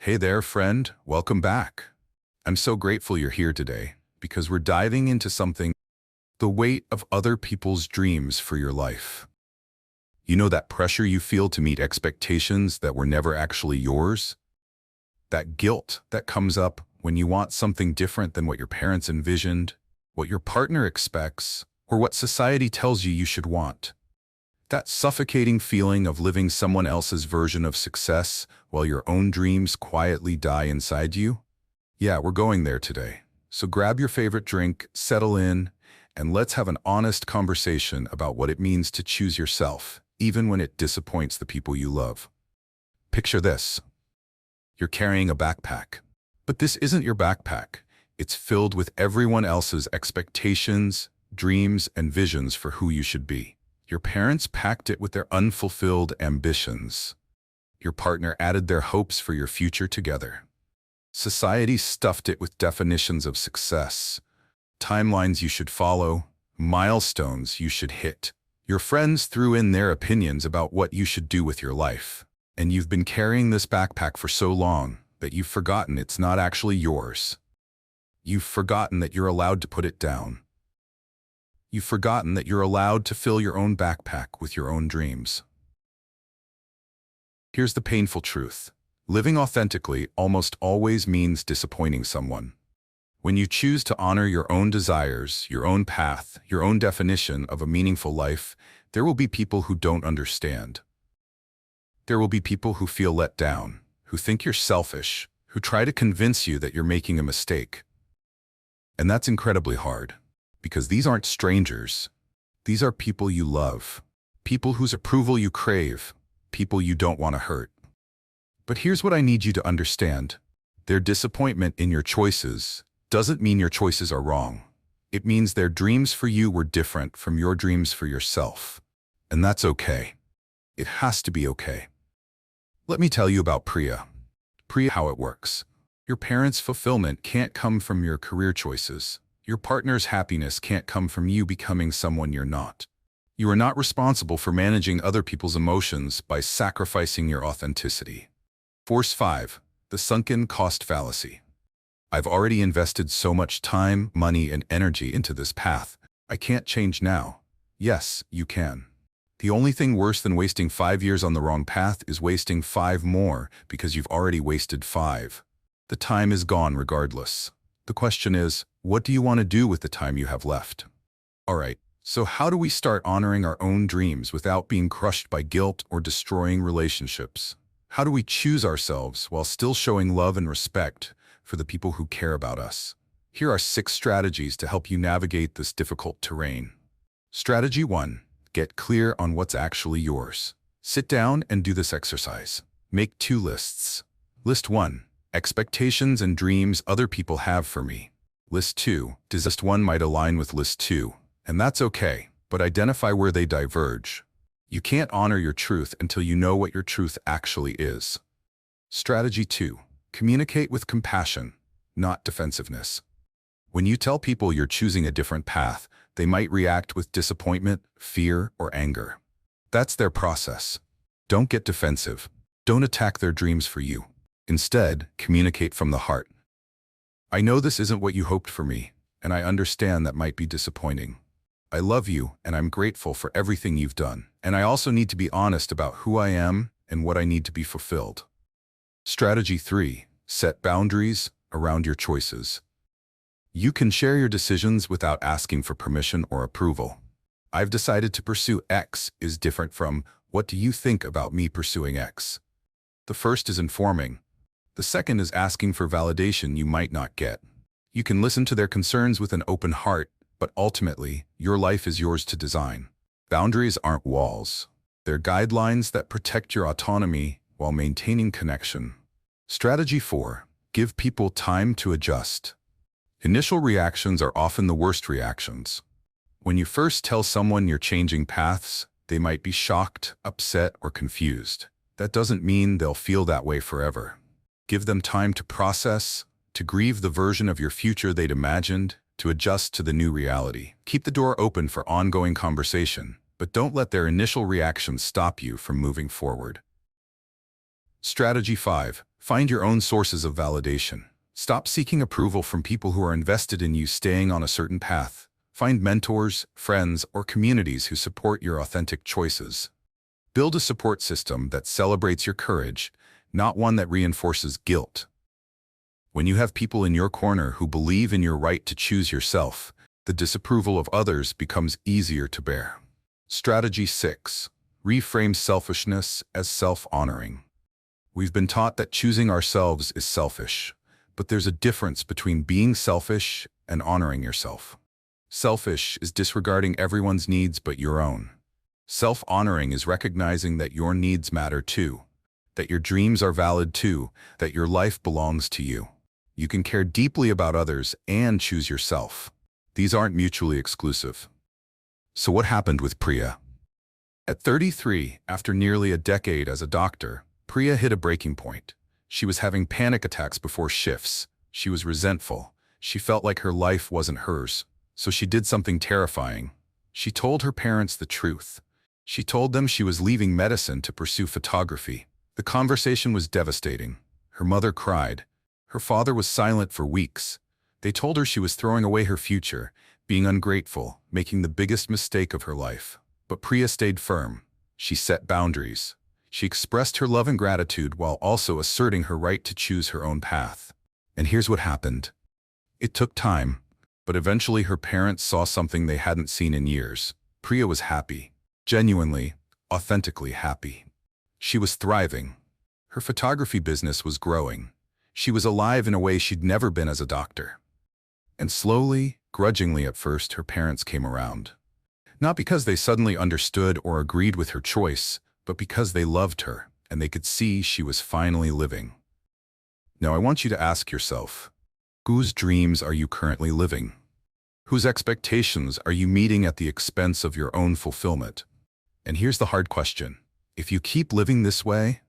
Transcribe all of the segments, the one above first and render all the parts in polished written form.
Hey there, friend. Welcome back. I'm so grateful you're here today because we're diving into something, the weight of other people's dreams for your life. You know that pressure you feel to meet expectations that were never actually yours? That guilt that comes up when you want something different than what your parents envisioned, what your partner expects, or what society tells you should want. That suffocating feeling of living someone else's version of success while your own dreams quietly die inside you? Yeah, we're going there today. So grab your favorite drink, settle in, and let's have an honest conversation about what it means to choose yourself, even when it disappoints the people you love. Picture this. You're carrying a backpack. But this isn't your backpack. It's filled with everyone else's expectations, dreams, and visions for who you should be. Your parents packed it with their unfulfilled ambitions. Your partner added their hopes for your future together. Society stuffed it with definitions of success, timelines you should follow, milestones you should hit. Your friends threw in their opinions about what you should do with your life. And you've been carrying this backpack for so long that you've forgotten it's not actually yours. You've forgotten that you're allowed to put it down. You've forgotten that you're allowed to fill your own backpack with your own dreams. Here's the painful truth. Living authentically almost always means disappointing someone. When you choose to honor your own desires, your own path, your own definition of a meaningful life, there will be people who don't understand. There will be people who feel let down, who think you're selfish, who try to convince you that you're making a mistake. And that's incredibly hard. Because these aren't strangers. These are people you love, people whose approval you crave, people you don't want to hurt. But here's what I need you to understand. Their disappointment in your choices doesn't mean your choices are wrong. It means their dreams for you were different from your dreams for yourself. And that's okay. It has to be okay. Let me tell you about Priya. Priya, how it works. Your parents' fulfillment can't come from your career choices. Your partner's happiness can't come from you becoming someone you're not. You are not responsible for managing other people's emotions by sacrificing your authenticity. Force 5. The sunken cost fallacy. I've already invested so much time, money, and energy into this path. I can't change now. Yes, you can. The only thing worse than wasting 5 years on the wrong path is wasting 5 more because you've already wasted 5. The time is gone regardless. The question is, what do you want to do with the time you have left? All right, so how do we start honoring our own dreams without being crushed by guilt or destroying relationships? How do we choose ourselves while still showing love and respect for the people who care about us? Here are 6 strategies to help you navigate this difficult terrain. Strategy 1. Get clear on what's actually yours. Sit down and do this exercise. Make 2 lists. List 1. Expectations and dreams other people have for me. List 2. List 1 might align with List 2, and that's okay, but identify where they diverge. You can't honor your truth until you know what your truth actually is. Strategy 2. Communicate with compassion, not defensiveness. When you tell people you're choosing a different path, they might react with disappointment, fear, or anger. That's their process. Don't get defensive. Don't attack their dreams for you. Instead, communicate from the heart. I know this isn't what you hoped for me, and I understand that might be disappointing. I love you, and I'm grateful for everything you've done. And I also need to be honest about who I am and what I need to be fulfilled. Strategy 3. Set boundaries around your choices. You can share your decisions without asking for permission or approval. I've decided to pursue X is different from what do you think about me pursuing X? The first is informing. The second is asking for validation you might not get. You can listen to their concerns with an open heart, but ultimately, your life is yours to design. Boundaries aren't walls. They're guidelines that protect your autonomy while maintaining connection. Strategy 4. Give people time to adjust. Initial reactions are often the worst reactions. When you first tell someone you're changing paths, they might be shocked, upset, or confused. That doesn't mean they'll feel that way forever. Give them time to process, to grieve the version of your future they'd imagined, to adjust to the new reality. Keep the door open for ongoing conversation, but don't let their initial reactions stop you from moving forward. Strategy 5. Find your own sources of validation. Stop seeking approval from people who are invested in you staying on a certain path. Find mentors, friends, or communities who support your authentic choices. Build a support system that celebrates your courage, not one that reinforces guilt. When you have people in your corner who believe in your right to choose yourself, the disapproval of others becomes easier to bear. Strategy 6. Reframe selfishness as self-honoring. We've been taught that choosing ourselves is selfish, but there's a difference between being selfish and honoring yourself. Selfish is disregarding everyone's needs but your own. Self-honoring is recognizing that your needs matter too, that your dreams are valid too, that your life belongs to you. You can care deeply about others and choose yourself. These aren't mutually exclusive. So what happened with Priya? At 33, after nearly a decade as a doctor, Priya hit a breaking point. She was having panic attacks before shifts. She was resentful. She felt like her life wasn't hers. So she did something terrifying. She told her parents the truth. She told them she was leaving medicine to pursue photography. The conversation was devastating. Her mother cried. Her father was silent for weeks. They told her she was throwing away her future, being ungrateful, making the biggest mistake of her life. But Priya stayed firm. She set boundaries. She expressed her love and gratitude while also asserting her right to choose her own path. And here's what happened. It took time, but eventually her parents saw something they hadn't seen in years. Priya was happy, genuinely, authentically happy. She was thriving. Her photography business was growing. She was alive in a way she'd never been as a doctor. And slowly, grudgingly at first, her parents came around. Not because they suddenly understood or agreed with her choice, but because they loved her and they could see she was finally living. Now I want you to ask yourself, whose dreams are you currently living? Whose expectations are you meeting at the expense of your own fulfillment? And here's the hard question. If you keep living this way,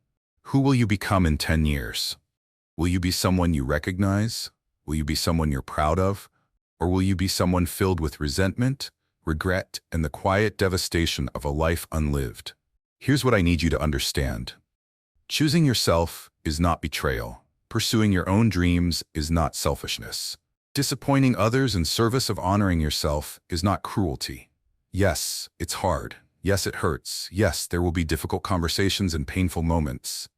who will you become in 10 years? Will you be someone you recognize? Will you be someone you're proud of? Or will you be someone filled with resentment, regret, and the quiet devastation of a life unlived? Here's what I need you to understand. Choosing yourself is not betrayal. Pursuing your own dreams is not selfishness. Disappointing others in service of honoring yourself is not cruelty. Yes, it's hard. Yes, it hurts. Yes, there will be difficult conversations and painful moments.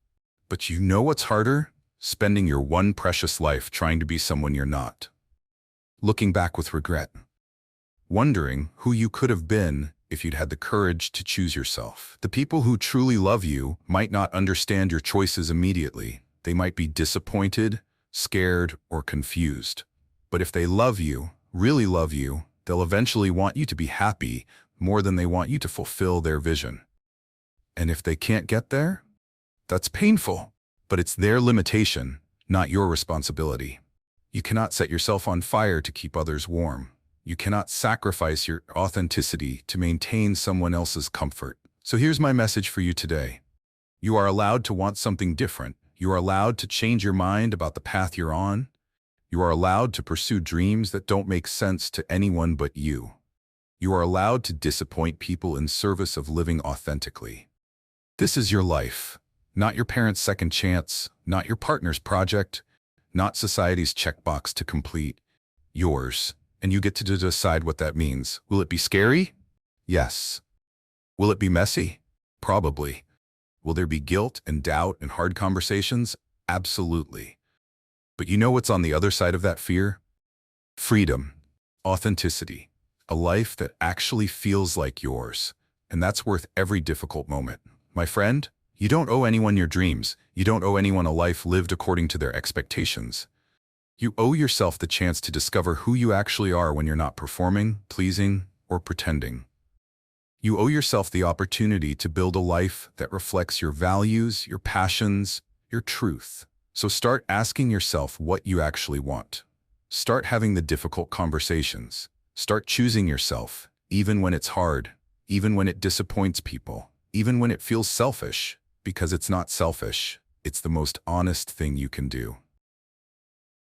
But you know what's harder? Spending your one precious life trying to be someone you're not. Looking back with regret. Wondering who you could have been if you'd had the courage to choose yourself. The people who truly love you might not understand your choices immediately. They might be disappointed, scared, or confused. But if they love you, really love you, they'll eventually want you to be happy more than they want you to fulfill their vision. And if they can't get there, that's painful, but it's their limitation, not your responsibility. You cannot set yourself on fire to keep others warm. You cannot sacrifice your authenticity to maintain someone else's comfort. So here's my message for you today. You are allowed to want something different. You are allowed to change your mind about the path you're on. You are allowed to pursue dreams that don't make sense to anyone but you. You are allowed to disappoint people in service of living authentically. This is your life, not your parents' second chance, not your partner's project, not society's checkbox to complete. Yours. And you get to decide what that means. Will it be scary? Yes. Will it be messy? Probably. Will there be guilt and doubt and hard conversations? Absolutely. But you know what's on the other side of that fear? Freedom, authenticity, a life that actually feels like yours. And that's worth every difficult moment. My friend, you don't owe anyone your dreams. You don't owe anyone a life lived according to their expectations. You owe yourself the chance to discover who you actually are when you're not performing, pleasing, or pretending. You owe yourself the opportunity to build a life that reflects your values, your passions, your truth. So start asking yourself what you actually want. Start having the difficult conversations. Start choosing yourself, even when it's hard, even when it disappoints people, even when it feels selfish, because it's not selfish. It's the most honest thing you can do.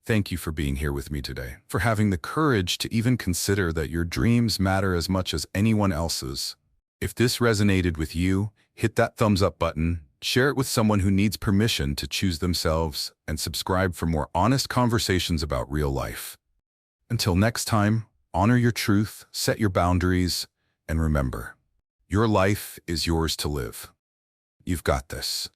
Thank you for being here with me today, for having the courage to even consider that your dreams matter as much as anyone else's. If this resonated with you, hit that thumbs up button, share it with someone who needs permission to choose themselves, and subscribe for more honest conversations about real life. Until next time, honor your truth, set your boundaries, and remember, your life is yours to live. You've got this.